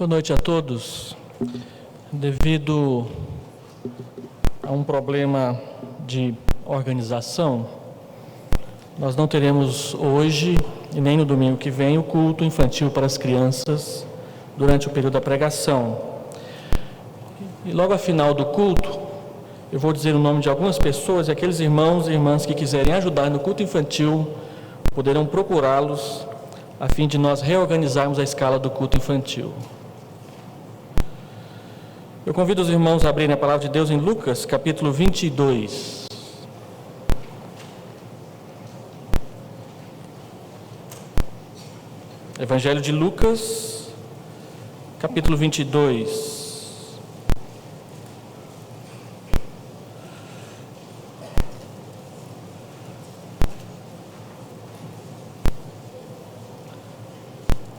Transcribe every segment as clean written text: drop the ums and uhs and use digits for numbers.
Boa noite a todos. Devido a um problema de organização, nós não teremos hoje e nem no domingo que vem o culto infantil para as crianças durante o período da pregação. E logo ao final do culto, eu vou dizer o nome de algumas pessoas e aqueles irmãos e irmãs que quiserem ajudar no culto infantil poderão procurá-los a fim de nós reorganizarmos a escala do culto infantil. Eu convido os irmãos a abrirem a palavra de Deus em Lucas, capítulo 22. Evangelho de Lucas, capítulo 22.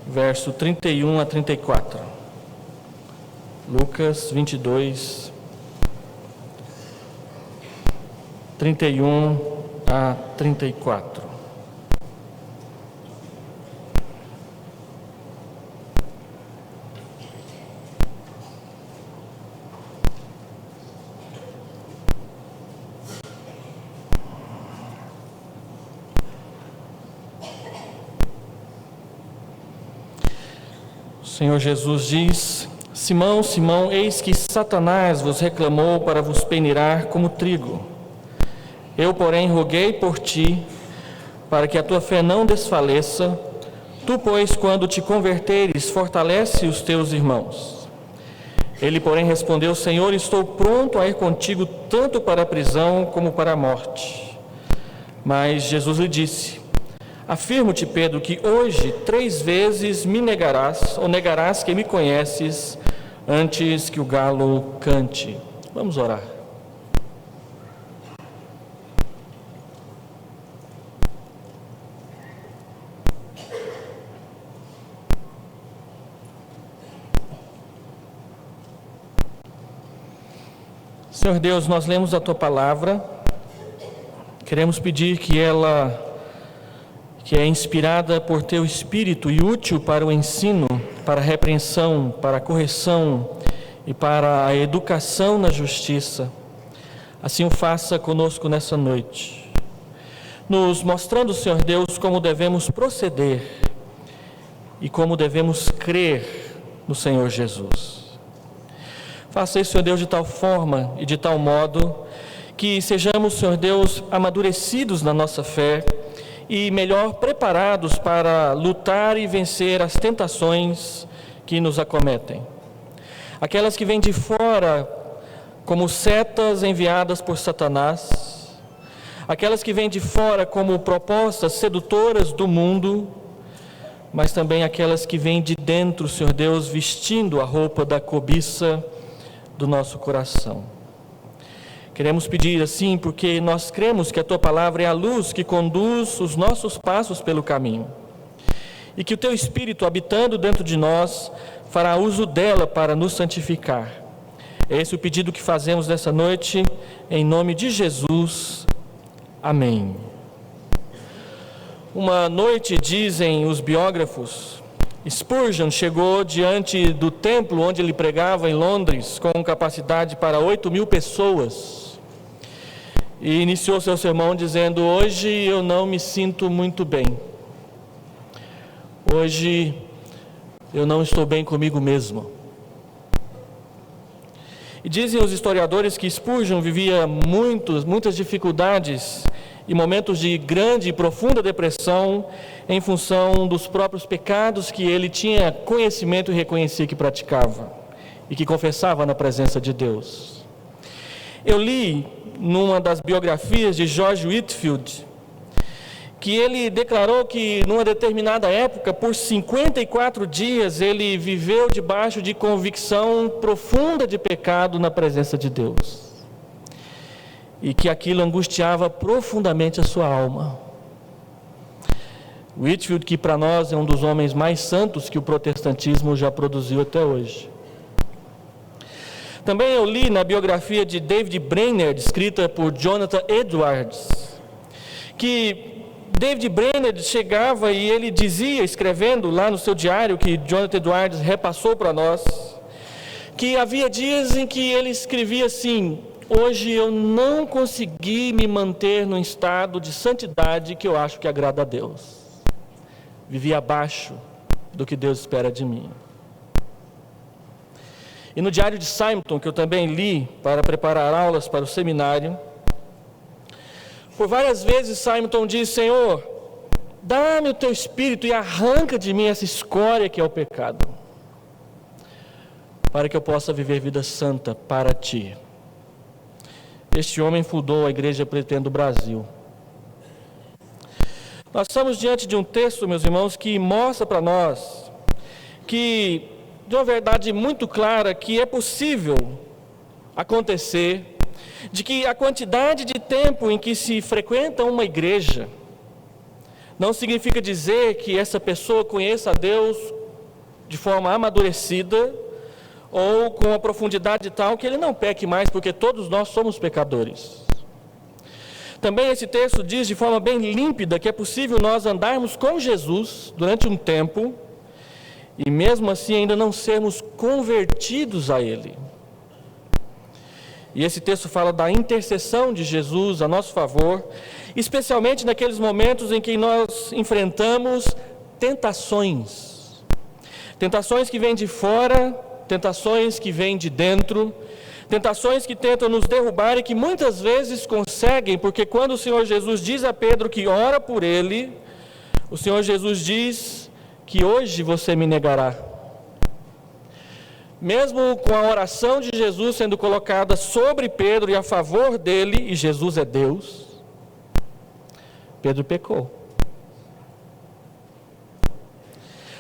Verso 31 a 34. Lucas 22, 31 a 34. O Senhor Jesus diz: Simão, Simão, eis que Satanás vos reclamou para vos peneirar como trigo. Eu, porém, roguei por ti, para que a tua fé não desfaleça. Tu, pois, quando te converteres, fortalece os teus irmãos. Ele, porém, respondeu: Senhor, estou pronto a ir contigo tanto para a prisão como para a morte. Mas Jesus lhe disse: Afirmo-te, Pedro, que hoje 3 vezes me negarás, ou negarás que me conheces, antes que o galo cante. Vamos orar. Senhor Deus, nós lemos a Tua palavra, queremos pedir que ela, que é inspirada por Teu Espírito e útil para o ensino, para a repreensão, para a correção e para a educação na justiça, assim o faça conosco nessa noite, nos mostrando, Senhor Deus, como devemos proceder e como devemos crer no Senhor Jesus. Faça isso, Senhor Deus, de tal forma e de tal modo que sejamos, Senhor Deus, amadurecidos na nossa fé e melhor preparados para lutar e vencer as tentações que nos acometem. Aquelas que vêm de fora como setas enviadas por Satanás, aquelas que vêm de fora como propostas sedutoras do mundo, mas também aquelas que vêm de dentro, Senhor Deus, vestindo a roupa da cobiça do nosso coração. Queremos pedir assim porque nós cremos que a Tua palavra é a luz que conduz os nossos passos pelo caminho e que o Teu Espírito, habitando dentro de nós, fará uso dela para nos santificar. É esse o pedido que fazemos nessa noite, em nome de Jesus. Amém. Uma noite, dizem os biógrafos, Spurgeon chegou diante do templo onde ele pregava em Londres, com capacidade para 8.000 pessoas, e iniciou seu sermão dizendo: hoje eu não me sinto muito bem, hoje eu não estou bem comigo mesmo. E dizem os historiadores que Spurgeon vivia muitas dificuldades e momentos de grande e profunda depressão em função dos próprios pecados que ele tinha conhecimento e reconhecia que praticava e que confessava na presença de Deus. Eu li numa das biografias de George Whitefield que ele declarou que numa determinada época, por 54 dias, ele viveu debaixo de convicção profunda de pecado na presença de Deus. E que aquilo angustiava profundamente a sua alma. Whitefield, que para nós é um dos homens mais santos que o protestantismo já produziu até hoje. Também eu li na biografia de David Brainerd, escrita por Jonathan Edwards, que David Brainerd chegava e ele dizia, escrevendo lá no seu diário, que Jonathan Edwards repassou para nós, que havia dias em que ele escrevia assim: hoje eu não consegui me manter num estado de santidade que eu acho que agrada a Deus. Vivi abaixo do que Deus espera de mim. E no diário de Simonton, que eu também li para preparar aulas para o seminário, por várias vezes Simonton diz: Senhor, dá-me o teu espírito e arranca de mim essa escória que é o pecado, para que eu possa viver vida santa para ti. Este homem fundou a Igreja Presbiteriana do Brasil. Nós estamos diante de um texto, meus irmãos, que mostra para nós que, de uma verdade muito clara, que é possível acontecer, de que a quantidade de tempo em que se frequenta uma igreja não significa dizer que essa pessoa conheça a Deus de forma amadurecida ou com uma profundidade tal que ele não peque mais, porque todos nós somos pecadores. Também esse texto diz de forma bem límpida que é possível nós andarmos com Jesus durante um tempo e mesmo assim ainda não sermos convertidos a Ele. E esse texto fala da intercessão de Jesus a nosso favor, especialmente naqueles momentos em que nós enfrentamos tentações. Tentações que vêm de fora, tentações que vêm de dentro, tentações que tentam nos derrubar e que muitas vezes conseguem, porque quando o Senhor Jesus diz a Pedro que ora por ele, o Senhor Jesus diz que hoje você me negará. Mesmo com a oração de Jesus sendo colocada sobre Pedro e a favor dele, e Jesus é Deus, Pedro pecou.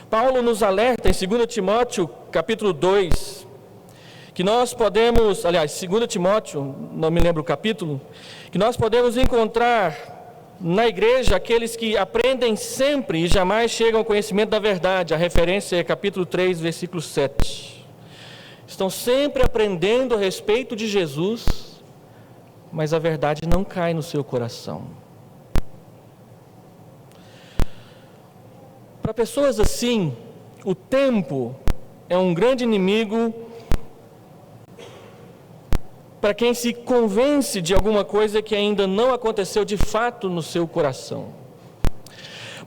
Paulo nos alerta em 2 Timóteo, capítulo 2, que nós podemos, 2 Timóteo, não me lembro o capítulo, que nós podemos encontrar na igreja aqueles que aprendem sempre e jamais chegam ao conhecimento da verdade. A referência é capítulo 3, versículo 7. Estão sempre aprendendo a respeito de Jesus, mas a verdade não cai no seu coração. Para pessoas assim, o tempo é um grande inimigo para quem se convence de alguma coisa que ainda não aconteceu de fato no seu coração.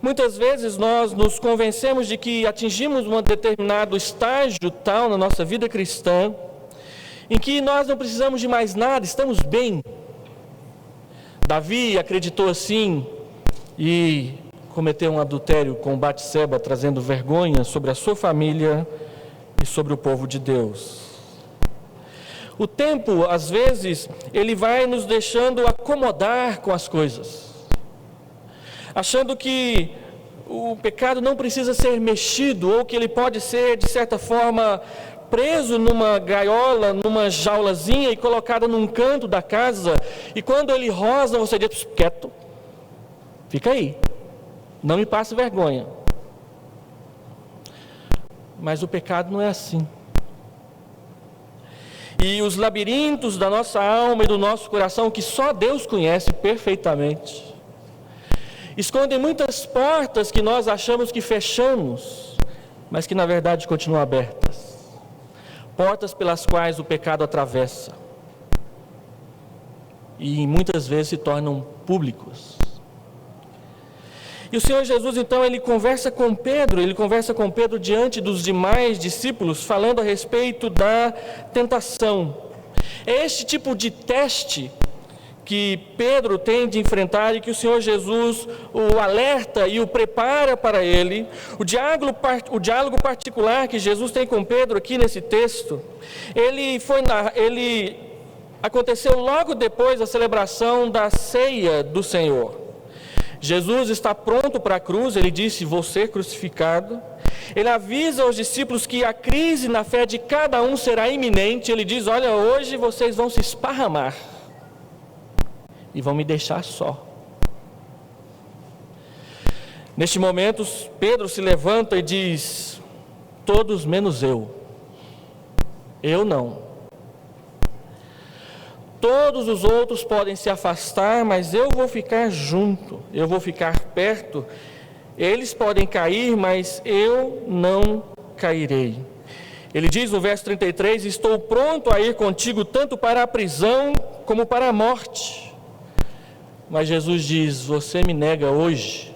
Muitas vezes nós nos convencemos de que atingimos um determinado estágio tal na nossa vida cristã, em que nós não precisamos de mais nada, estamos bem. Davi acreditou assim e cometeu um adultério com Batseba, trazendo vergonha sobre a sua família e sobre o povo de Deus. O tempo, às vezes, ele vai nos deixando acomodar com as coisas, achando que o pecado não precisa ser mexido, ou que ele pode ser, de certa forma, preso numa gaiola, numa jaulazinha e colocado num canto da casa, e quando ele rosna, você diz: quieto, fica aí, não me passe vergonha. Mas o pecado não é assim. E os labirintos da nossa alma e do nosso coração, que só Deus conhece perfeitamente, escondem muitas portas que nós achamos que fechamos, mas que na verdade continuam abertas. Portas pelas quais o pecado atravessa e muitas vezes se tornam públicos. E o Senhor Jesus, então, ele conversa com Pedro diante dos demais discípulos, falando a respeito da tentação. É este tipo de teste que Pedro tem de enfrentar e que o Senhor Jesus o alerta e o prepara para ele. O diálogo particular que Jesus tem com Pedro aqui nesse texto, ele aconteceu logo depois da celebração da ceia do Senhor. Jesus está pronto para a cruz, ele disse: vou ser crucificado. Ele avisa aos discípulos que a crise na fé de cada um será iminente. Ele diz: olha, hoje vocês vão se esparramar e vão me deixar só. Neste momento, Pedro se levanta e diz: todos menos eu não. Todos os outros podem se afastar, mas eu vou ficar junto, eu vou ficar perto. Eles podem cair, mas eu não cairei. Ele diz no verso 33, estou pronto a ir contigo tanto para a prisão como para a morte. Mas Jesus diz, você me nega hoje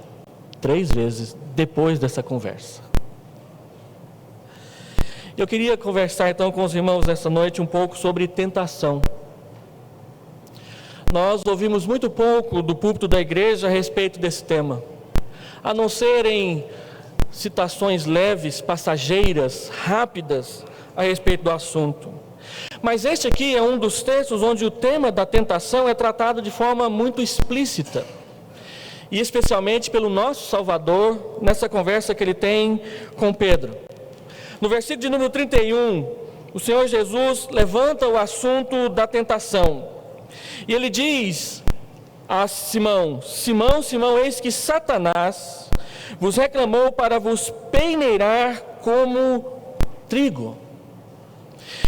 3 vezes depois dessa conversa. Eu queria conversar então com os irmãos essa noite um pouco sobre tentação. Nós ouvimos muito pouco do púlpito da igreja a respeito desse tema, a não ser em citações leves, passageiras, rápidas a respeito do assunto. Mas este aqui é um dos textos onde o tema da tentação é tratado de forma muito explícita, e especialmente pelo nosso Salvador, nessa conversa que ele tem com Pedro. No versículo de número 31, o Senhor Jesus levanta o assunto da tentação, e ele diz a Simão, Simão, Simão, eis que Satanás vos reclamou para vos peneirar como trigo.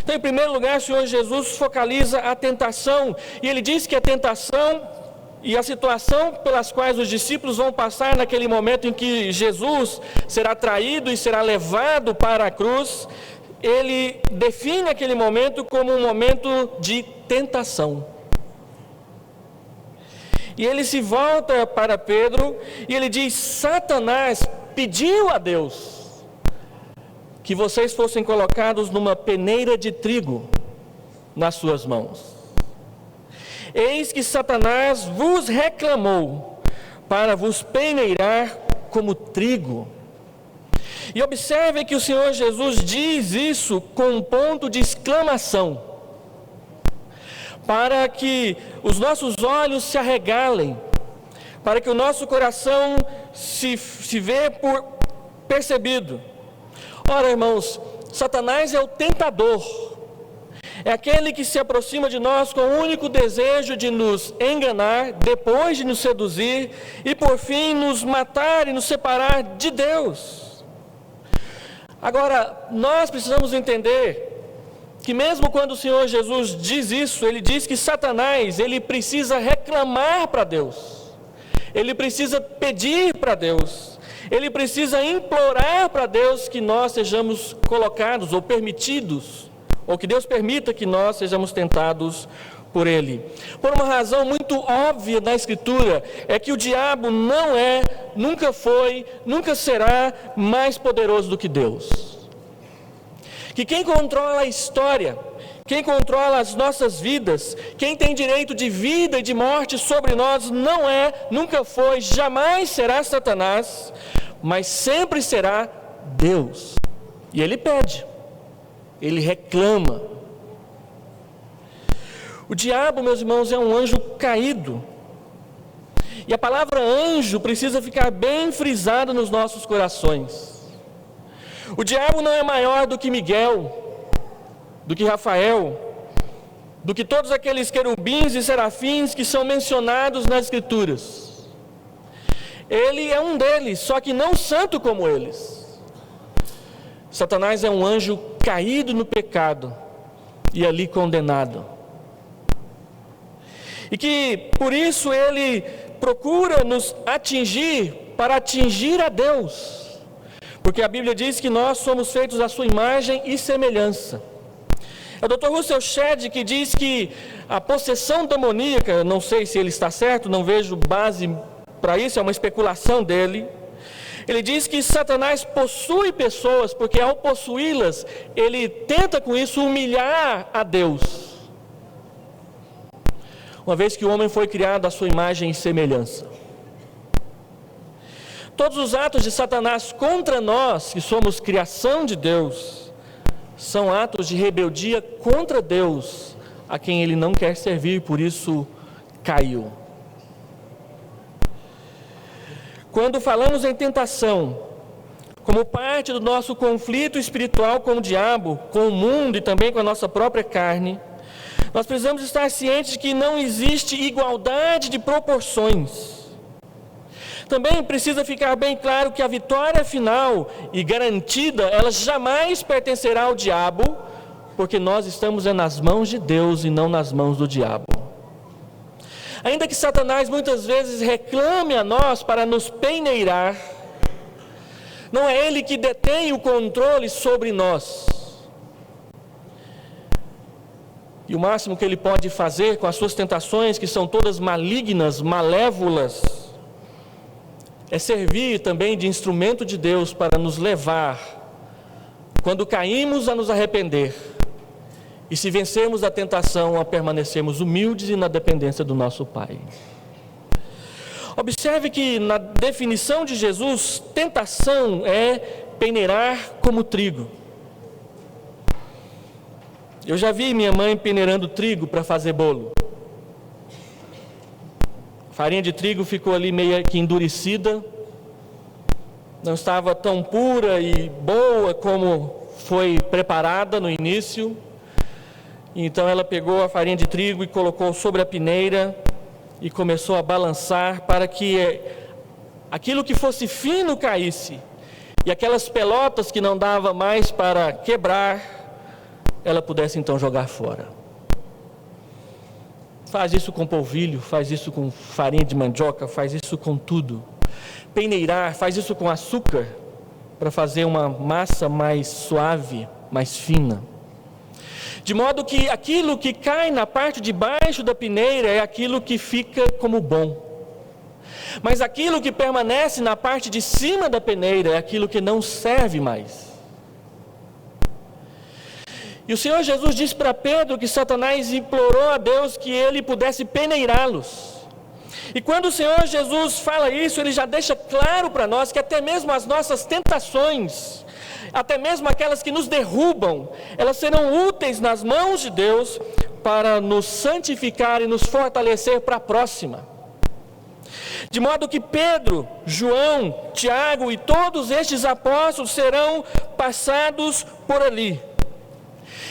Então, em primeiro lugar, o Senhor Jesus focaliza a tentação, e ele diz que a tentação e a situação pelas quais os discípulos vão passar naquele momento em que Jesus será traído e será levado para a cruz, ele define aquele momento como um momento de tentação. E ele se volta para Pedro e ele diz, Satanás pediu a Deus que vocês fossem colocados numa peneira de trigo nas suas mãos. Eis que Satanás vos reclamou para vos peneirar como trigo. E observe que o Senhor Jesus diz isso com um ponto de exclamação, para que os nossos olhos se arregalem, para que o nosso coração se vê por percebido. Ora, irmãos, Satanás é o tentador, é aquele que se aproxima de nós com o único desejo de nos enganar, depois de nos seduzir e por fim nos matar e nos separar de Deus. Agora, nós precisamos entender que mesmo quando o Senhor Jesus diz isso, ele diz que Satanás, ele precisa reclamar para Deus, ele precisa pedir para Deus, ele precisa implorar para Deus que nós sejamos colocados ou permitidos, ou que Deus permita que nós sejamos tentados por ele. Por uma razão muito óbvia na Escritura, é que o diabo não é, nunca foi, nunca será mais poderoso do que Deus. Que quem controla a história, quem controla as nossas vidas, quem tem direito de vida e de morte sobre nós, não é, nunca foi, jamais será Satanás, mas sempre será Deus. E ele pede, ele reclama. O diabo, meus irmãos, é um anjo caído. E a palavra anjo precisa ficar bem frisada nos nossos corações. O diabo não é maior do que Miguel, do que Rafael, do que todos aqueles querubins e serafins que são mencionados nas Escrituras. Ele é um deles, só que não santo como eles. Satanás é um anjo caído no pecado e ali condenado. E que por isso ele procura nos atingir para atingir a Deus. Porque a Bíblia diz que nós somos feitos à sua imagem e semelhança. É o Dr. Russell Shedd que diz que a possessão demoníaca, não sei se ele está certo, não vejo base para isso, é uma especulação dele. Ele diz que Satanás possui pessoas, porque ao possuí-las, ele tenta com isso humilhar a Deus. Uma vez que o homem foi criado à sua imagem e semelhança. Todos os atos de Satanás contra nós, que somos criação de Deus, são atos de rebeldia contra Deus, a quem ele não quer servir, por isso caiu. Quando falamos em tentação, como parte do nosso conflito espiritual com o diabo, com o mundo e também com a nossa própria carne, nós precisamos estar cientes de que não existe igualdade de proporções. Também precisa ficar bem claro que a vitória final e garantida, ela jamais pertencerá ao diabo, porque nós estamos nas mãos de Deus e não nas mãos do diabo. Ainda que Satanás muitas vezes reclame a nós para nos peneirar, não é ele que detém o controle sobre nós. E o máximo que ele pode fazer com as suas tentações, que são todas malignas, malévolas, é servir também de instrumento de Deus para nos levar, quando caímos, a nos arrepender, e se vencermos a tentação, a permanecermos humildes e na dependência do nosso Pai. Observe que na definição de Jesus, tentação é peneirar como trigo. Eu já vi minha mãe peneirando trigo para fazer bolo. A farinha de trigo ficou ali meio que endurecida, não estava tão pura e boa como foi preparada no início. Então ela pegou a farinha de trigo e colocou sobre a peneira e começou a balançar para que aquilo que fosse fino caísse, e aquelas pelotas que não dava mais para quebrar, ela pudesse então jogar fora. Faz isso com polvilho, faz isso com farinha de mandioca, faz isso com tudo. Peneirar, faz isso com açúcar, para fazer uma massa mais suave, mais fina. De modo que aquilo que cai na parte de baixo da peneira é aquilo que fica como bom. Mas aquilo que permanece na parte de cima da peneira é aquilo que não serve mais. E o Senhor Jesus disse para Pedro que Satanás implorou a Deus que ele pudesse peneirá-los. E quando o Senhor Jesus fala isso, ele já deixa claro para nós que até mesmo as nossas tentações, até mesmo aquelas que nos derrubam, elas serão úteis nas mãos de Deus para nos santificar e nos fortalecer para a próxima. De modo que Pedro, João, Tiago e todos estes apóstolos serão passados por ali.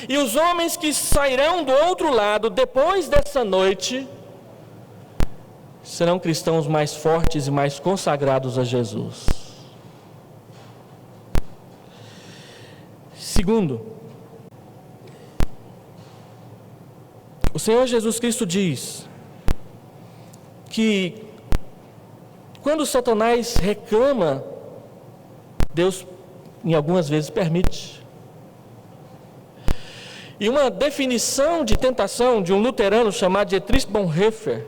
E os homens que sairão do outro lado depois dessa noite serão cristãos mais fortes e mais consagrados a Jesus. Segundo, o Senhor Jesus Cristo diz que quando Satanás reclama, Deus em algumas vezes permite. E uma definição de tentação de um luterano chamado Dietrich Bonhoeffer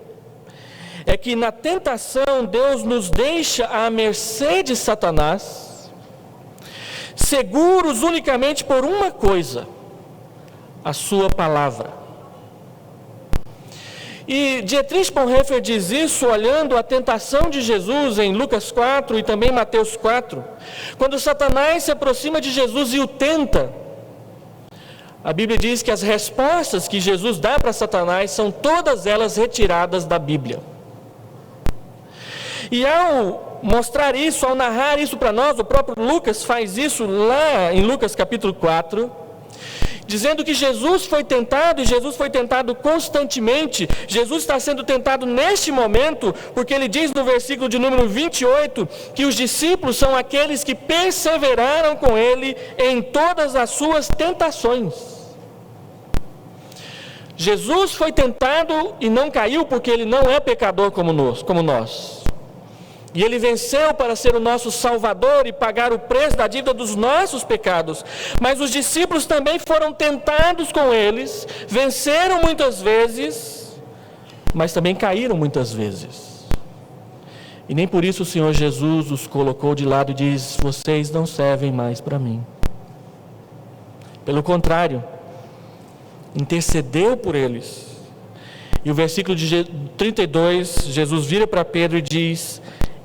é que na tentação Deus nos deixa à mercê de Satanás, seguros unicamente por uma coisa: a sua palavra. E Dietrich Bonhoeffer diz isso olhando a tentação de Jesus em Lucas 4 e também Mateus 4, quando Satanás se aproxima de Jesus e o tenta. A Bíblia diz que as respostas que Jesus dá para Satanás são todas elas retiradas da Bíblia. E ao mostrar isso, ao narrar isso para nós, o próprio Lucas faz isso lá em Lucas capítulo 4, dizendo que Jesus foi tentado, e Jesus foi tentado constantemente. Jesus está sendo tentado neste momento, porque ele diz no versículo de número 28, que os discípulos são aqueles que perseveraram com ele em todas as suas tentações. Jesus foi tentado e não caiu porque ele não é pecador como nós. E ele venceu para ser o nosso Salvador e pagar o preço da dívida dos nossos pecados. Mas os discípulos também foram tentados com eles, venceram muitas vezes, mas também caíram muitas vezes. E nem por isso o Senhor Jesus os colocou de lado e diz: vocês não servem mais para mim. Pelo contrário, intercedeu por eles. E o versículo de 32, Jesus vira para Pedro e diz: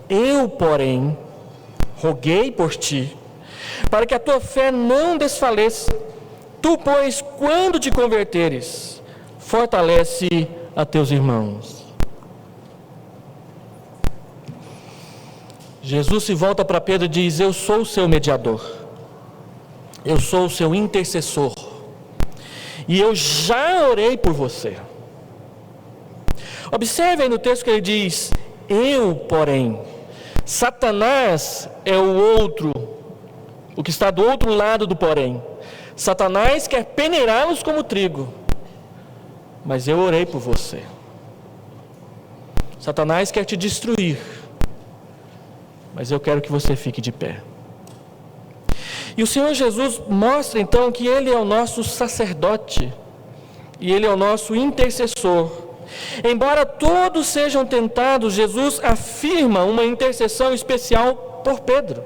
eu, porém, roguei por ti, para que a tua fé não desfaleça. Tu, pois, quando te converteres, fortalece a teus irmãos. Jesus se volta para Pedro e diz: eu sou o seu mediador, eu sou o seu intercessor, e eu já orei por você. Observe aí no texto que ele diz: eu, porém. Satanás é o outro, o que está do outro lado do porém. Satanás quer peneirá-los como trigo, mas eu orei por você. Satanás quer te destruir, mas eu quero que você fique de pé. E o Senhor Jesus mostra então que Ele é o nosso sacerdote, e Ele é o nosso intercessor. Embora todos sejam tentados, Jesus afirma uma intercessão especial por Pedro.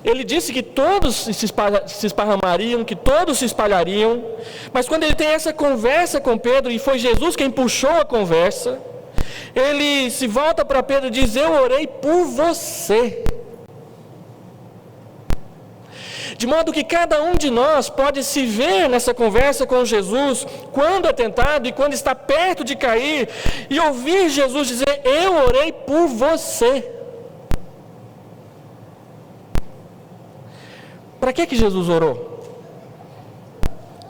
Ele disse que todos se esparramariam, que todos se espalhariam, mas quando ele tem essa conversa com Pedro, e foi Jesus quem puxou a conversa, ele se volta para Pedro e diz: eu orei por você. De modo que cada um de nós pode se ver nessa conversa com Jesus, quando é tentado e quando está perto de cair, e ouvir Jesus dizer: eu orei por você. Para que Jesus orou?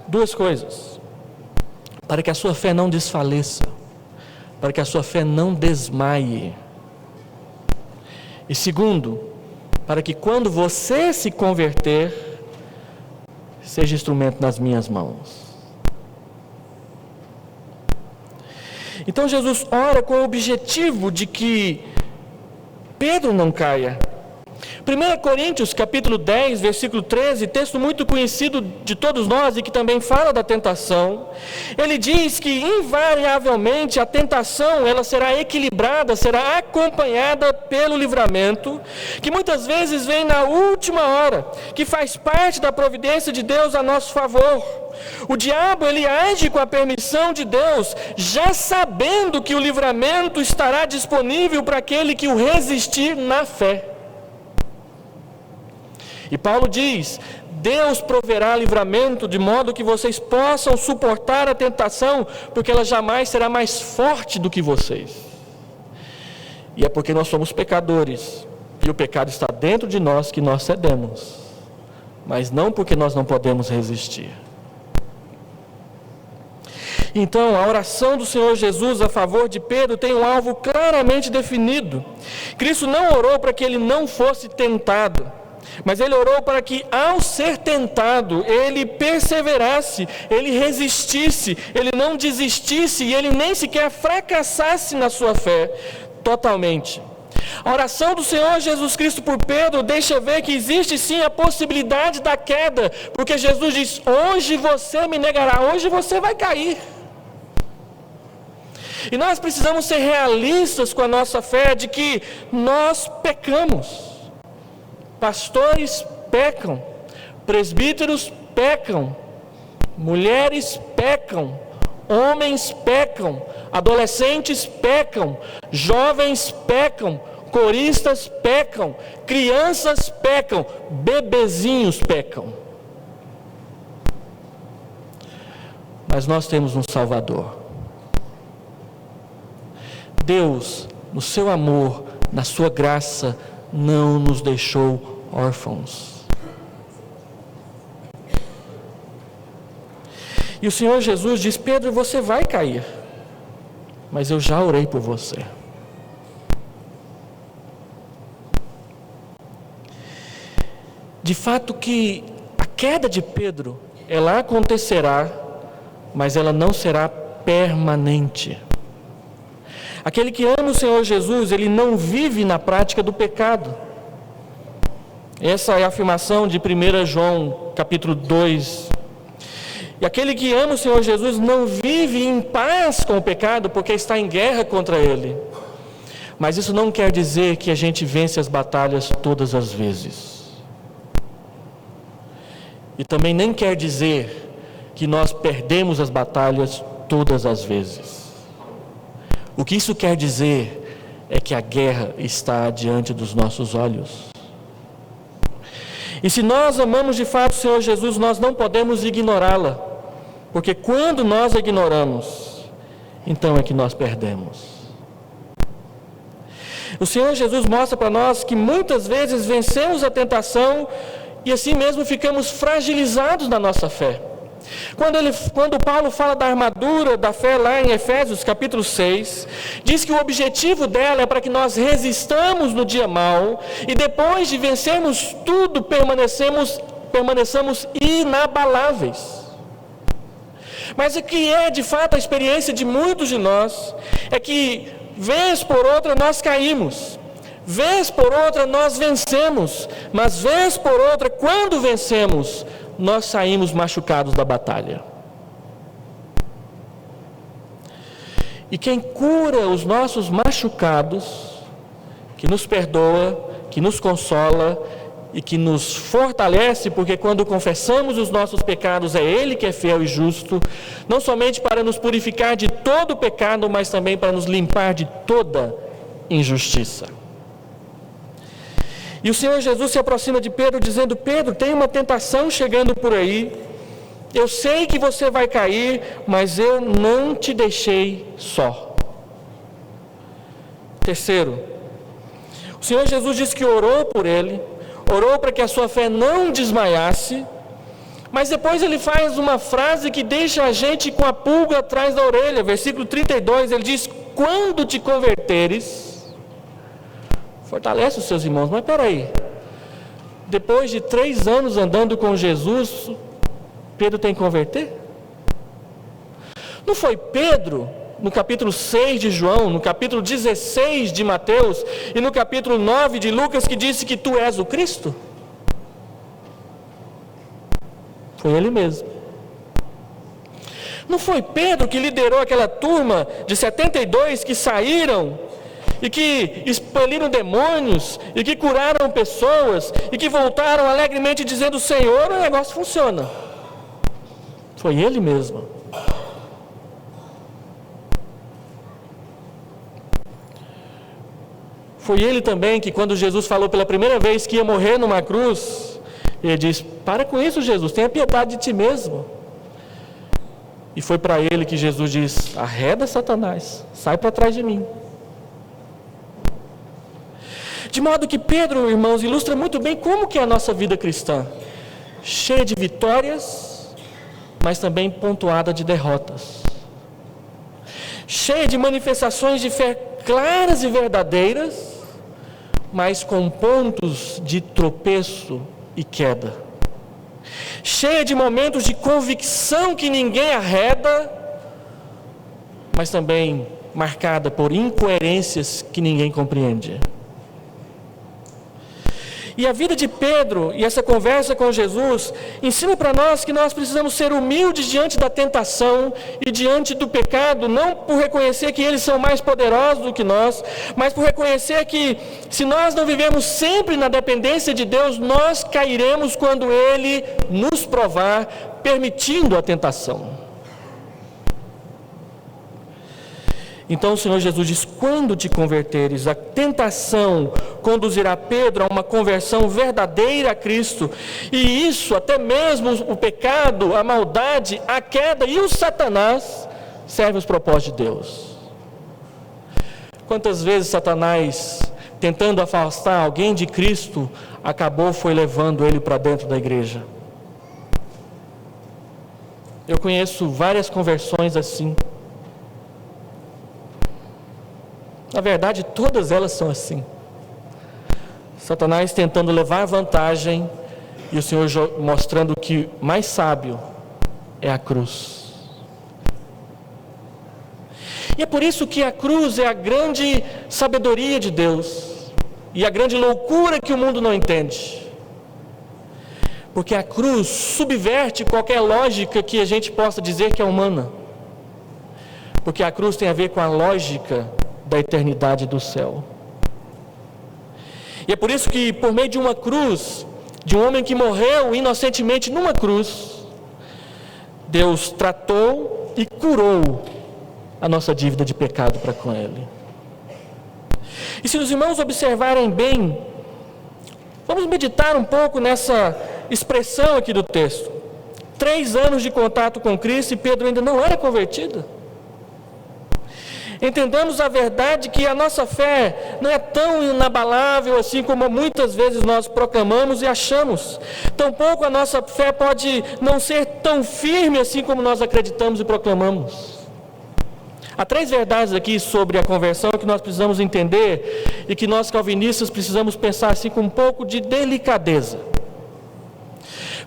Duas coisas: para que a sua fé não desfaleça, para que a sua fé não desmaie. E segundo, para que quando você se converter, seja instrumento nas minhas mãos. Então Jesus ora com o objetivo de que Pedro não caia. 1 Coríntios capítulo 10, versículo 13, texto muito conhecido de todos nós e que também fala da tentação, ele diz que invariavelmente a tentação ela será equilibrada, será acompanhada pelo livramento, que muitas vezes vem na última hora, que faz parte da providência de Deus a nosso favor. O diabo ele age com a permissão de Deus, já sabendo que o livramento estará disponível para aquele que o resistir na fé. E Paulo diz: Deus proverá livramento de modo que vocês possam suportar a tentação, porque ela jamais será mais forte do que vocês. E é porque nós somos pecadores, e o pecado está dentro de nós, que nós cedemos, mas não porque nós não podemos resistir. Então, a oração do Senhor Jesus a favor de Pedro tem um alvo claramente definido. Cristo não orou para que ele não fosse tentado, mas ele orou para que, ao ser tentado, ele perseverasse, ele resistisse, ele não desistisse e ele nem sequer fracassasse na sua fé totalmente. A oração do Senhor Jesus Cristo por Pedro deixa ver que existe sim a possibilidade da queda, porque Jesus diz: hoje você me negará, hoje você vai cair. E nós precisamos ser realistas com a nossa fé de que nós pecamos. Pastores pecam, presbíteros pecam, mulheres pecam, homens pecam, adolescentes pecam, jovens pecam, coristas pecam, crianças pecam, bebezinhos pecam. Mas nós temos um Salvador. Deus, no seu amor, na sua graça, não nos deixou órfãos. E o Senhor Jesus diz: Pedro, você vai cair, mas eu já orei por você. De fato que a queda de Pedro, ela acontecerá, mas ela não será permanente. Aquele que ama o Senhor Jesus, ele não vive na prática do pecado. Essa é a afirmação de 1 João capítulo 2. E aquele que ama o Senhor Jesus não vive em paz com o pecado, porque está em guerra contra ele. Mas isso não quer dizer que a gente vence as batalhas todas as vezes. E também nem quer dizer que nós perdemos as batalhas todas as vezes. O que isso quer dizer é que a guerra está diante dos nossos olhos. E se nós amamos de fato o Senhor Jesus, nós não podemos ignorá-la, porque quando nós a ignoramos, então é que nós perdemos. O Senhor Jesus mostra para nós que muitas vezes vencemos a tentação e assim mesmo ficamos fragilizados na nossa fé. Quando Paulo fala da armadura da fé lá em Efésios capítulo 6, diz que o objetivo dela é para que nós resistamos no dia mau e depois de vencermos tudo, permanecemos permaneçamos inabaláveis. Mas o que é de fato a experiência de muitos de nós é que, vez por outra, nós caímos, vez por outra nós vencemos, mas vez por outra, quando vencemos, nós saímos machucados da batalha. E quem cura os nossos machucados, que nos perdoa, que nos consola e que nos fortalece, porque quando confessamos os nossos pecados, é Ele que é fiel e justo, não somente para nos purificar de todo o pecado, mas também para nos limpar de toda injustiça. E o Senhor Jesus se aproxima de Pedro dizendo: Pedro, tem uma tentação chegando por aí, eu sei que você vai cair, mas eu não te deixei só. Terceiro, o Senhor Jesus disse que orou por ele, orou para que a sua fé não desmaiasse, mas depois ele faz uma frase que deixa a gente com a pulga atrás da orelha. Versículo 32, ele diz: quando te converteres, fortalece os seus irmãos. Mas espera aí, depois de 3 anos andando com Jesus, Pedro tem que converter? Não foi Pedro, no capítulo 6 de João, no capítulo 16 de Mateus e no capítulo 9 de Lucas, que disse que tu és o Cristo? Foi ele mesmo. Não foi Pedro que liderou aquela turma de 72 que saíram e que expeliram demônios e que curaram pessoas e que voltaram alegremente dizendo: Senhor, o negócio funciona? Foi ele mesmo. Foi ele também que, quando Jesus falou pela primeira vez que ia morrer numa cruz, ele disse: para com isso, Jesus, tenha piedade de ti mesmo. E foi para ele que Jesus disse: arreda, Satanás, sai para trás de mim. De modo que Pedro, irmãos, ilustra muito bem como que é a nossa vida cristã, cheia de vitórias, mas também pontuada de derrotas, cheia de manifestações de fé claras e verdadeiras, mas com pontos de tropeço e queda, cheia de momentos de convicção que ninguém arreda, mas também marcada por incoerências que ninguém compreende. E a vida de Pedro e essa conversa com Jesus ensina para nós que nós precisamos ser humildes diante da tentação e diante do pecado, não por reconhecer que eles são mais poderosos do que nós, mas por reconhecer que, se nós não vivemos sempre na dependência de Deus, nós cairemos quando Ele nos provar, permitindo a tentação. Então o Senhor Jesus diz: quando te converteres, a tentação conduzirá Pedro a uma conversão verdadeira a Cristo, e isso, até mesmo o pecado, a maldade, a queda e o Satanás, serve os propósitos de Deus. Quantas vezes Satanás, tentando afastar alguém de Cristo, foi levando ele para dentro da igreja? Eu conheço várias conversões assim. Na verdade, todas elas são assim. Satanás tentando levar vantagem e o Senhor mostrando que mais sábio é a cruz. E é por isso que a cruz é a grande sabedoria de Deus e a grande loucura que o mundo não entende. Porque a cruz subverte qualquer lógica que a gente possa dizer que é humana. Porque a cruz tem a ver com a lógica da eternidade do céu. E é por isso que, por meio de uma cruz, de um homem que morreu inocentemente numa cruz, Deus tratou e curou a nossa dívida de pecado para com Ele. E se os irmãos observarem bem, vamos meditar um pouco nessa expressão aqui do texto. 3 anos de contato com Cristo e Pedro ainda não era convertido. Entendamos a verdade que a nossa fé não é tão inabalável assim como muitas vezes nós proclamamos e achamos. Tampouco a nossa fé pode não ser tão firme assim como nós acreditamos e proclamamos. Há 3 verdades aqui sobre a conversão que nós precisamos entender e que nós calvinistas precisamos pensar assim com um pouco de delicadeza.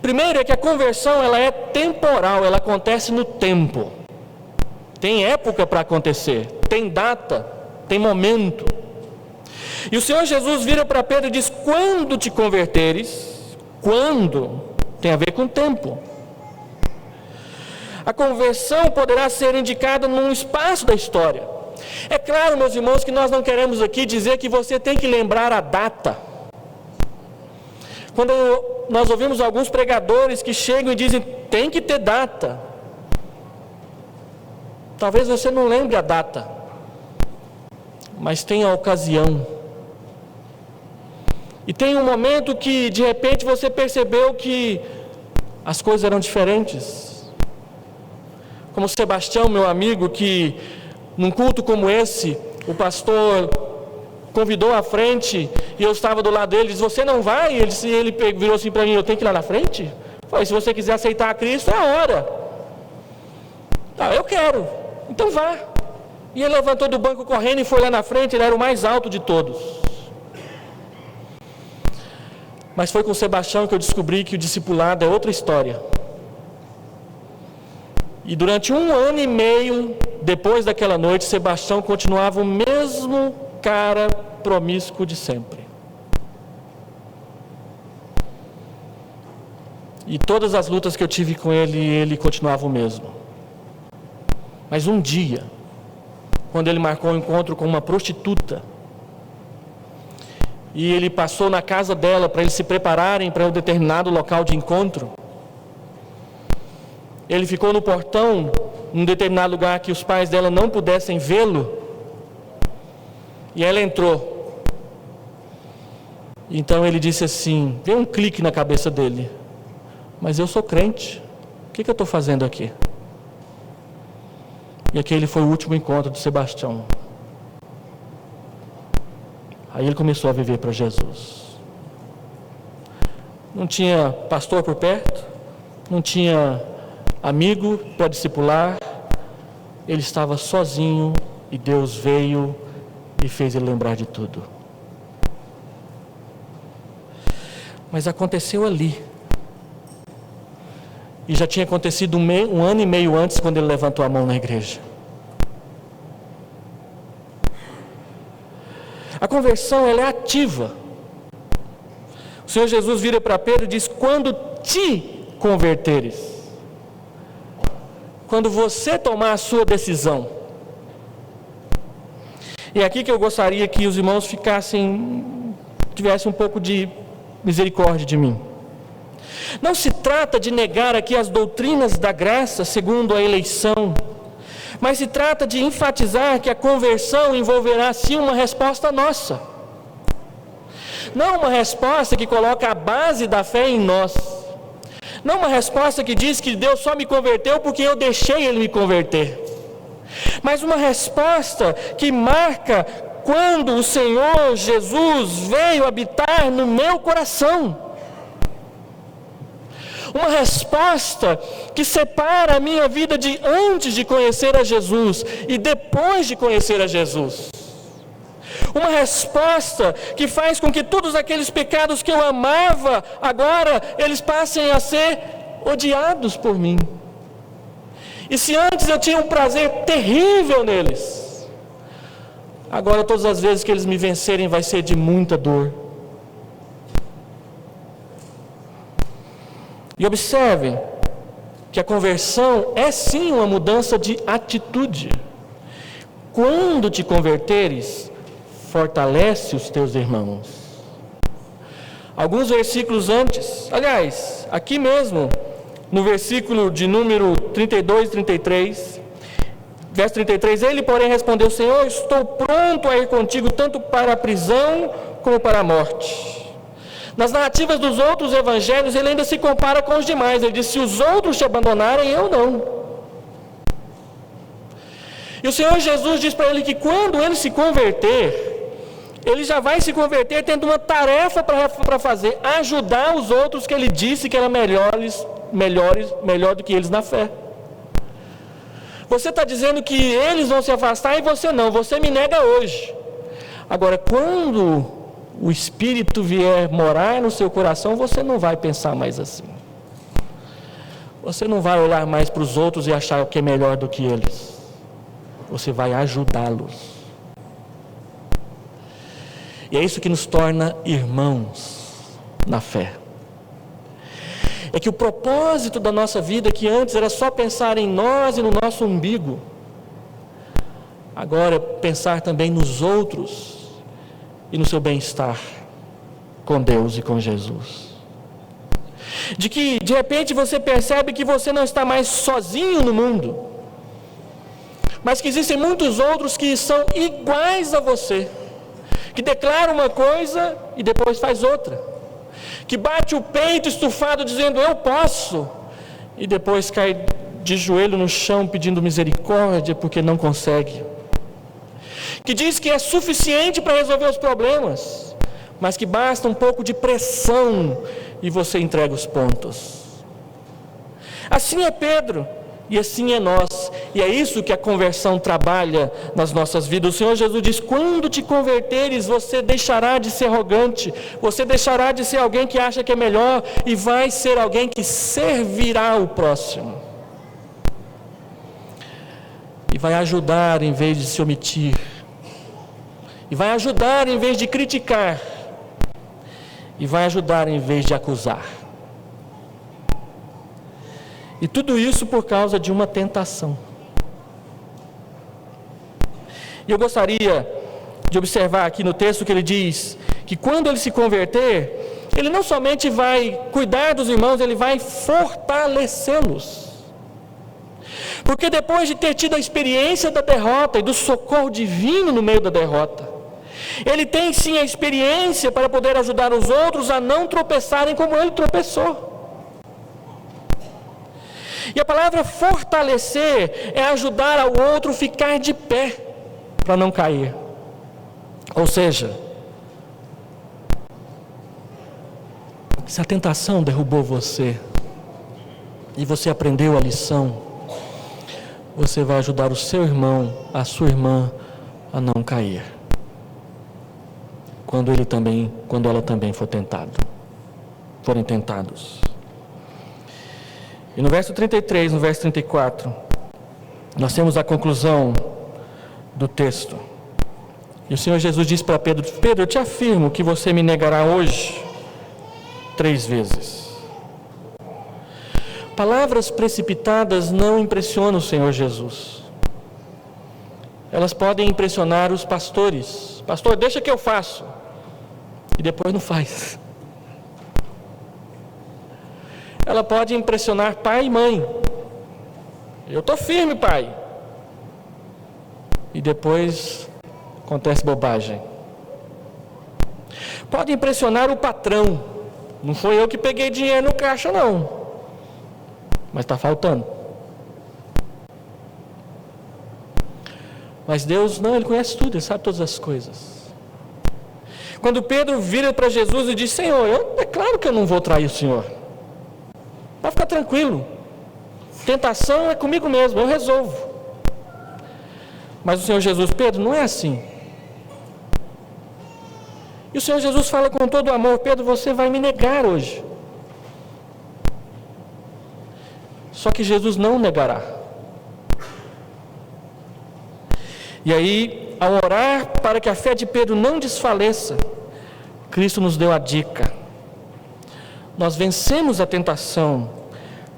Primeiro é que a conversão ela é temporal, ela acontece no tempo. Tem época para acontecer, tem data, tem momento. E o Senhor Jesus vira para Pedro e diz: quando te converteres, quando, tem a ver com tempo. A conversão poderá ser indicada num espaço da história. É claro, meus irmãos, que nós não queremos aqui dizer que você tem que lembrar a data. Quando nós ouvimos alguns pregadores que chegam e dizem: tem que ter data. Talvez você não lembre a data, mas tem a ocasião. E tem um momento que de repente você percebeu que as coisas eram diferentes. Como Sebastião, meu amigo, que num culto como esse, o pastor convidou à frente e eu estava do lado dele, disse: você não vai? Ele virou assim para mim: eu tenho que ir lá na frente? Eu falei: se você quiser aceitar a Cristo, é a hora. Eu quero, então vá. E ele levantou do banco correndo e foi lá na frente. Ele era o mais alto de todos. Mas foi com o Sebastião que eu descobri que o discipulado é outra história. E durante 1 ano e meio depois daquela noite, Sebastião continuava o mesmo cara promíscuo de sempre. E todas as lutas que eu tive com ele, ele continuava o mesmo. Mas um dia, quando ele marcou um encontro com uma prostituta, e ele passou na casa dela para eles se prepararem para um determinado local de encontro, ele ficou no portão, num determinado lugar que os pais dela não pudessem vê-lo, e ela entrou. Então ele disse assim, veio um clique na cabeça dele: mas eu sou crente, o que eu estou fazendo aqui? E aquele foi o último encontro de Sebastião. Aí ele começou a viver para Jesus. Não tinha pastor por perto, não tinha amigo para discipular, ele estava sozinho e Deus veio e fez ele lembrar de tudo. Mas aconteceu ali. E já tinha acontecido um ano e meio antes, quando ele levantou a mão na igreja. A conversão, ela é ativa. O Senhor Jesus vira para Pedro e diz: quando te converteres, quando você tomar a sua decisão. E é aqui que eu gostaria que os irmãos tivessem um pouco de misericórdia de mim. Não se trata de negar aqui as doutrinas da graça segundo a eleição, mas se trata de enfatizar que a conversão envolverá sim uma resposta nossa. Não uma resposta que coloca a base da fé em nós. Não uma resposta que diz que Deus só me converteu porque eu deixei Ele me converter. Mas uma resposta que marca quando o Senhor Jesus veio habitar no meu coração. Uma resposta que separa a minha vida de antes de conhecer a Jesus e depois de conhecer a Jesus. Uma resposta que faz com que todos aqueles pecados que eu amava, agora eles passem a ser odiados por mim. E se antes eu tinha um prazer terrível neles, agora todas as vezes que eles me vencerem vai ser de muita dor. E observem que a conversão é sim uma mudança de atitude. Quando te converteres, fortalece os teus irmãos. Alguns versículos antes, aliás, aqui mesmo, no versículo de número 32 e 33, verso 33, ele porém respondeu: Senhor, estou pronto a ir contigo tanto para a prisão como para a morte. Nas narrativas dos outros evangelhos, ele ainda se compara com os demais. Ele diz: se os outros te abandonarem, eu não. E o Senhor Jesus diz para ele que quando ele se converter, ele já vai se converter tendo uma tarefa para fazer: ajudar os outros que ele disse que eram melhor do que eles na fé. Você está dizendo que eles vão se afastar e você não, você me nega hoje. Agora, quando o Espírito vier morar no seu coração, você não vai pensar mais assim. você não vai olhar mais para os outros e achar que é melhor do que eles. Você vai ajudá-los. E é isso que nos torna irmãos na fé. É que o propósito da nossa vida, que antes era só pensar em nós e no nosso umbigo, agora é pensar também nos outros e no seu bem-estar com Deus e com Jesus. De que de repente você percebe que você não está mais sozinho no mundo, mas que existem muitos outros que são iguais a você, que declaram uma coisa e depois faz outra, que bate o peito estufado dizendo eu posso, e depois cai de joelho no chão pedindo misericórdia porque não consegue, que diz que é suficiente para resolver os problemas, mas que basta um pouco de pressão e você entrega os pontos. Assim é Pedro, e assim é nós, e é isso que a conversão trabalha nas nossas vidas. O Senhor Jesus diz: quando te converteres, você deixará de ser arrogante, você deixará de ser alguém que acha que é melhor, e vai ser alguém que servirá o próximo, e vai ajudar em vez de se omitir, e vai ajudar em vez de criticar, e vai ajudar em vez de acusar. E tudo isso por causa de uma tentação. E eu gostaria de observar aqui no texto que ele diz que quando ele se converter, ele não somente vai cuidar dos irmãos, ele vai fortalecê-los. Porque depois de ter tido a experiência da derrota e do socorro divino no meio da derrota, ele tem sim a experiência para poder ajudar os outros a não tropeçarem como ele tropeçou. E a palavra fortalecer é ajudar ao outro a ficar de pé, para não cair. Ou seja, se a tentação derrubou você, e você aprendeu a lição, você vai ajudar o seu irmão, a sua irmã, a não cair, quando ela também forem tentados. E no verso 33, no verso 34, nós temos a conclusão do texto. E o Senhor Jesus diz para Pedro: Pedro, eu te afirmo que você me negará hoje 3 vezes. Palavras precipitadas não impressionam o Senhor Jesus. Elas podem impressionar os pastores. Pastor, deixa que eu faço. E depois não faz. Ela pode impressionar pai e mãe. Eu estou firme, pai. E depois acontece bobagem. Pode impressionar o patrão. Não foi eu que peguei dinheiro no caixa, não. Mas está faltando. Mas Deus não, Ele conhece tudo, Ele sabe todas as coisas. Quando Pedro vira para Jesus e diz: Senhor, é claro que eu não vou trair o Senhor. Pode ficar tranquilo. Tentação é comigo mesmo, eu resolvo. Mas o Senhor Jesus: Pedro, não é assim. E o Senhor Jesus fala com todo o amor: Pedro, você vai me negar hoje. Só que Jesus não negará. E aí, ao orar para que a fé de Pedro não desfaleça, Cristo nos deu a dica. Nós vencemos a tentação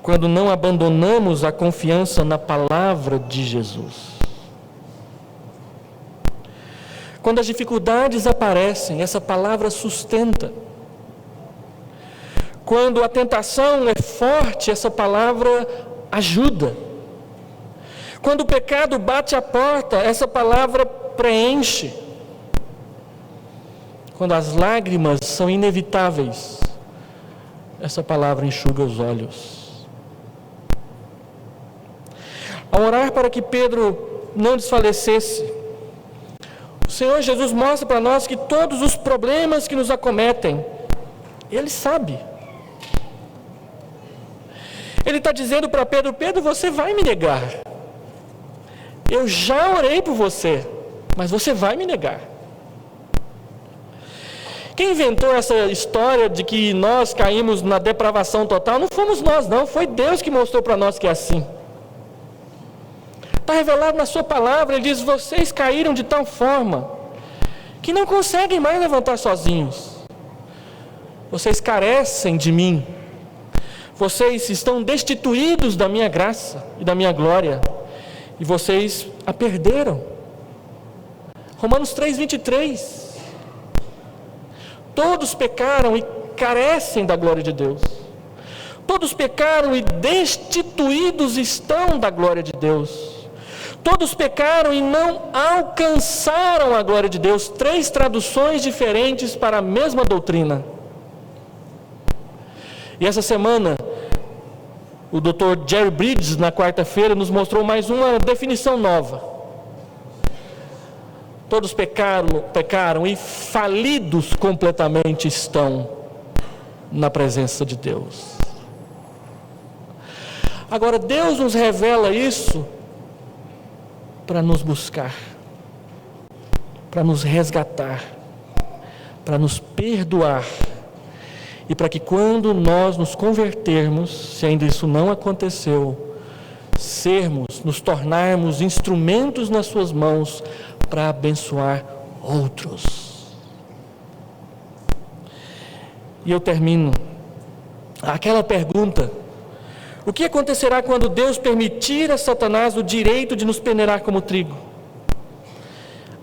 quando não abandonamos a confiança na palavra de Jesus. Quando as dificuldades aparecem, essa palavra sustenta. Quando a tentação é forte, essa palavra ajuda. Quando o pecado bate a porta, essa palavra preenche. Quando as lágrimas são inevitáveis, essa palavra enxuga os olhos. Ao orar para que Pedro não desfalecesse, o Senhor Jesus mostra para nós que todos os problemas que nos acometem, Ele sabe. Ele está dizendo para Pedro: Pedro, você vai me negar. Eu já orei por você, mas você vai me negar. Quem inventou essa história de que nós caímos na depravação total não fomos nós, não. Foi Deus que mostrou para nós que é assim. Está revelado na sua palavra. Ele diz: vocês caíram de tal forma que não conseguem mais levantar sozinhos. Vocês carecem de mim. Vocês estão destituídos da minha graça e da minha glória. E vocês a perderam. Romanos 3:23. Todos pecaram e carecem da glória de Deus. Todos pecaram e destituídos estão da glória de Deus. Todos pecaram e não alcançaram a glória de Deus. 3 traduções diferentes para a mesma doutrina. E essa semana, o Dr. Jerry Bridges, na quarta-feira, nos mostrou mais uma definição nova. Todos pecaram e falidos completamente estão na presença de Deus. Agora, Deus nos revela isso para nos buscar, para nos resgatar, para nos perdoar, e para que quando nós nos convertermos, se ainda isso não aconteceu, nos tornarmos instrumentos nas suas mãos para abençoar outros. E eu termino. Aquela pergunta: o que acontecerá quando Deus permitir a Satanás o direito de nos peneirar como trigo?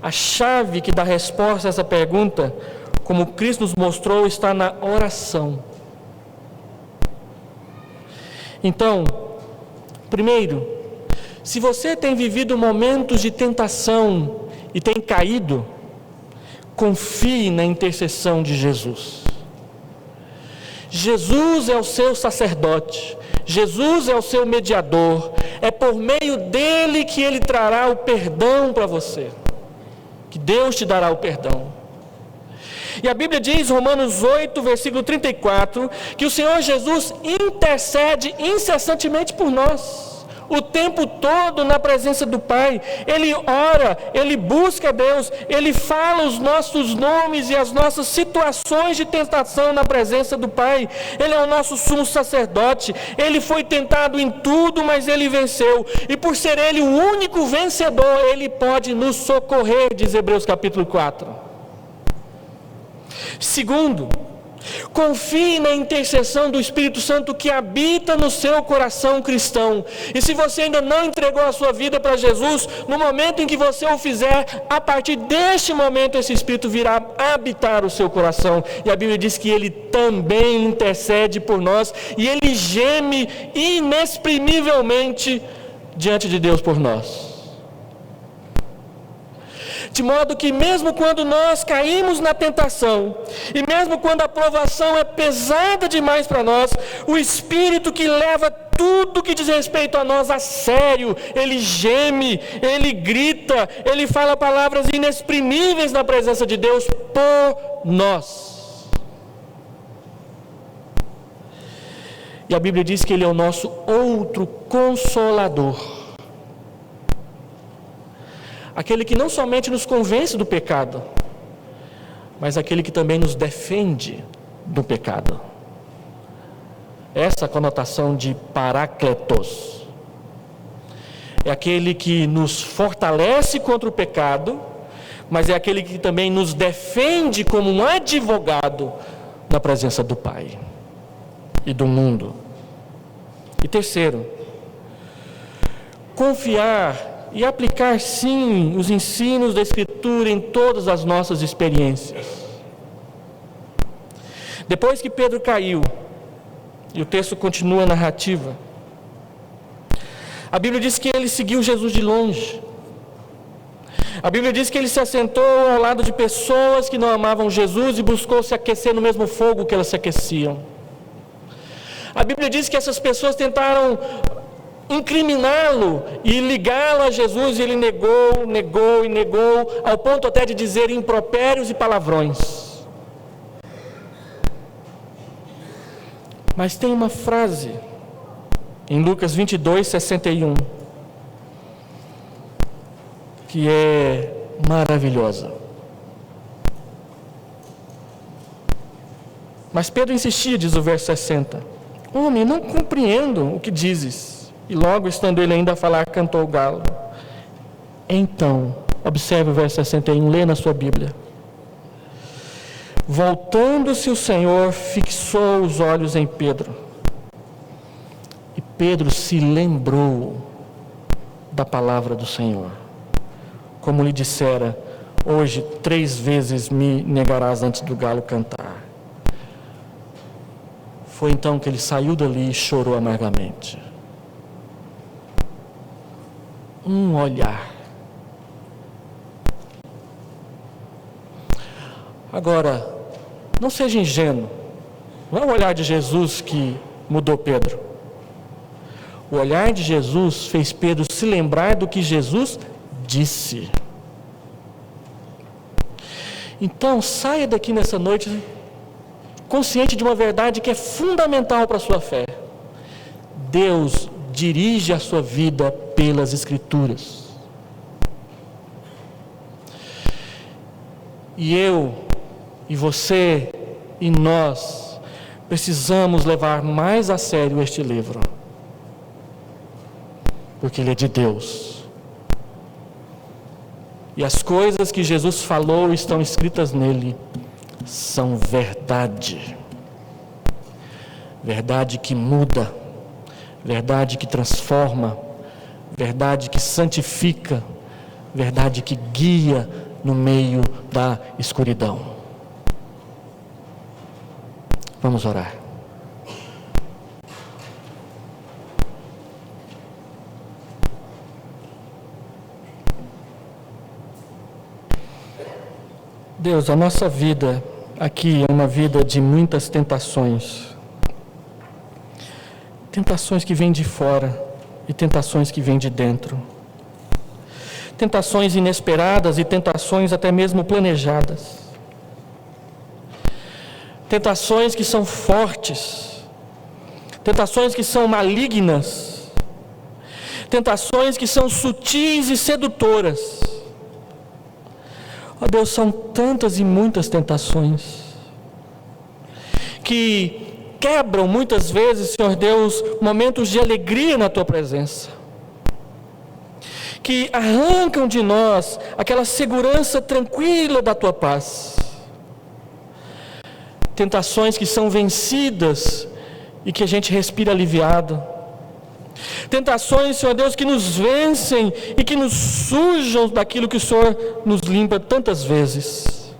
A chave que dá resposta a essa pergunta, como Cristo nos mostrou, está na oração. Então, primeiro, se você tem vivido momentos de tentação e tem caído, confie na intercessão de Jesus. Jesus é o seu sacerdote, Jesus é o seu mediador, é por meio dele que ele trará o perdão para você, que Deus te dará o perdão. E a Bíblia diz, Romanos 8, versículo 34, que o Senhor Jesus intercede incessantemente por nós, o tempo todo na presença do Pai. Ele ora, ele busca Deus, ele fala os nossos nomes e as nossas situações de tentação na presença do Pai. Ele é o nosso sumo sacerdote, ele foi tentado em tudo, mas ele venceu, e por ser ele o único vencedor, ele pode nos socorrer, diz Hebreus capítulo 4. Segundo, confie na intercessão do Espírito Santo que habita no seu coração cristão. E se você ainda não entregou a sua vida para Jesus, no momento em que você o fizer, a partir deste momento esse Espírito virá habitar o seu coração. E a Bíblia diz que ele também intercede por nós, e ele geme inexprimivelmente diante de Deus por nós. De modo que mesmo quando nós caímos na tentação, e mesmo quando a provação é pesada demais para nós, o Espírito que leva tudo que diz respeito a nós a sério, ele geme, ele grita, ele fala palavras inexprimíveis na presença de Deus por nós. E a Bíblia diz que ele é o nosso outro consolador. Aquele que não somente nos convence do pecado, mas aquele que também nos defende do pecado. Essa conotação de parácletos. É aquele que nos fortalece contra o pecado, mas é aquele que também nos defende como um advogado na presença do Pai e do mundo. E terceiro, confiar e aplicar sim os ensinos da Escritura em todas as nossas experiências. Depois que Pedro caiu, e o texto continua a narrativa, a Bíblia diz que ele seguiu Jesus de longe. A Bíblia diz que ele se assentou ao lado de pessoas que não amavam Jesus e buscou se aquecer no mesmo fogo que elas se aqueciam. A Bíblia diz que essas pessoas tentaram incriminá-lo e ligá-lo a Jesus, e ele negou, ao ponto até de dizer impropérios e palavrões. Mas tem uma frase em Lucas 22, 61, que é maravilhosa. Mas Pedro insistia, diz o verso 60. Homem, não compreendo o que dizes. E logo, estando ele ainda a falar, cantou o galo. Então, observe o verso 61, lê na sua Bíblia. Voltando-se o Senhor, fixou os olhos em Pedro. E Pedro se lembrou da palavra do Senhor. Como lhe dissera, hoje 3 vezes me negarás antes do galo cantar. Foi então que ele saiu dali e chorou amargamente. Um olhar. Agora, não seja ingênuo. Não é o olhar de Jesus que mudou Pedro. O olhar de Jesus fez Pedro se lembrar do que Jesus disse. Então, saia daqui nessa noite consciente de uma verdade que é fundamental para a sua fé. Deus dirige a sua vida pelas Escrituras. E eu, e você, e nós, precisamos levar mais a sério este livro. Porque ele é de Deus. E as coisas que Jesus falou estão escritas nele, são verdade. Verdade que muda, verdade que transforma, verdade que santifica, verdade que guia no meio da escuridão. Vamos orar. Deus, a nossa vida aqui é uma vida de muitas tentações. Tentações que vêm de fora e tentações que vêm de dentro. Tentações inesperadas e tentações até mesmo planejadas. Tentações que são fortes. Tentações que são malignas. Tentações que são sutis e sedutoras. Ó Deus, são tantas e muitas tentações que quebram muitas vezes, Senhor Deus, momentos de alegria na Tua presença, que arrancam de nós aquela segurança tranquila da Tua paz. Tentações que são vencidas e que a gente respira aliviado. Tentações, Senhor Deus, que nos vencem e que nos sujam daquilo que o Senhor nos limpa tantas vezes.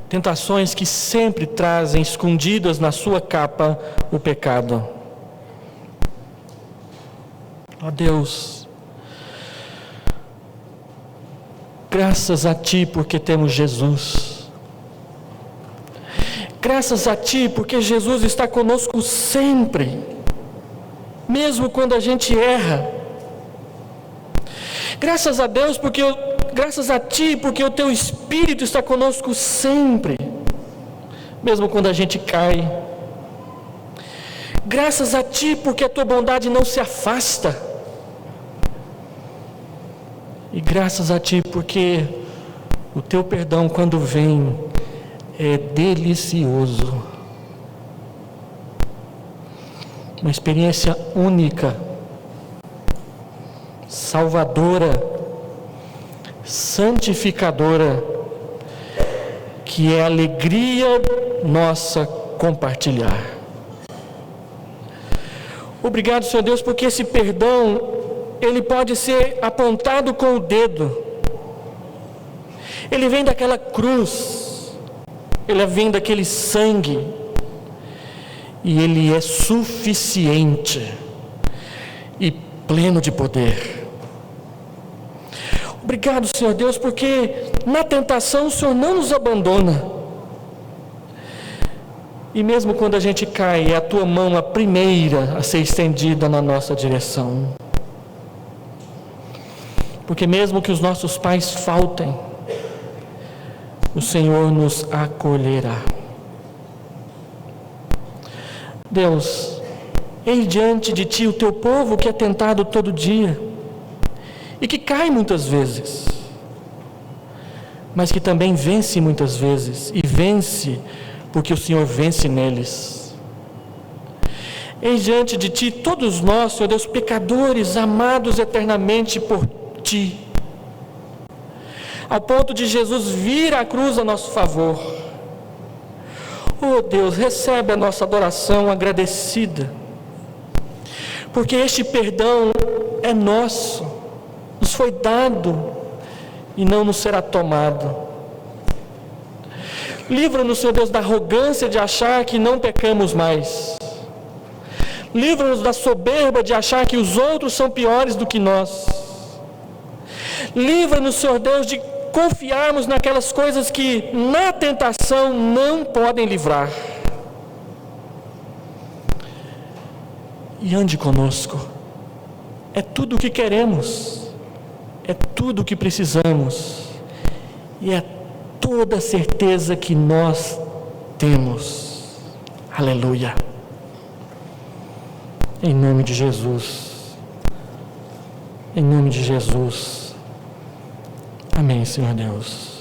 Tentações que sempre trazem escondidas na sua capa o pecado. Ó Deus, graças a Ti porque temos Jesus. Graças a Ti porque Jesus está conosco sempre. Mesmo quando a gente erra. Graças a Deus, graças a Ti, porque o Teu Espírito está conosco sempre, mesmo quando a gente cai. Graças a Ti, porque a Tua bondade não se afasta. E graças a Ti, porque o Teu perdão, quando vem, é delicioso. Uma experiência única, salvadora, santificadora, que é alegria nossa compartilhar. Obrigado, Senhor Deus, porque esse perdão, ele pode ser apontado com o dedo. Ele vem daquela cruz, ele vem daquele sangue, e Ele é suficiente e pleno de poder. Obrigado, Senhor Deus, porque na tentação o Senhor não nos abandona. E mesmo quando a gente cai, é a Tua mão a primeira a ser estendida na nossa direção. Porque mesmo que os nossos pais faltem, o Senhor nos acolherá. Deus, eis diante de Ti o Teu povo que é tentado todo dia e que cai muitas vezes, mas que também vence muitas vezes, e vence porque o Senhor vence neles. Eis diante de Ti todos nós, Senhor Deus, pecadores, amados eternamente por Ti, ao ponto de Jesus vir à cruz a nosso favor. Oh Deus, recebe a nossa adoração agradecida, porque este perdão é nosso, nos foi dado e não nos será tomado. Livra-nos, Senhor Deus, da arrogância de achar que não pecamos mais. Livra-nos da soberba de achar que os outros são piores do que nós. Livra-nos, Senhor Deus, de confiarmos naquelas coisas que na tentação não podem livrar. E ande conosco. É tudo o que queremos, é tudo o que precisamos, e é toda a certeza que nós temos. Aleluia. Em nome de Jesus. Em nome de Jesus. Amém, Senhor Deus.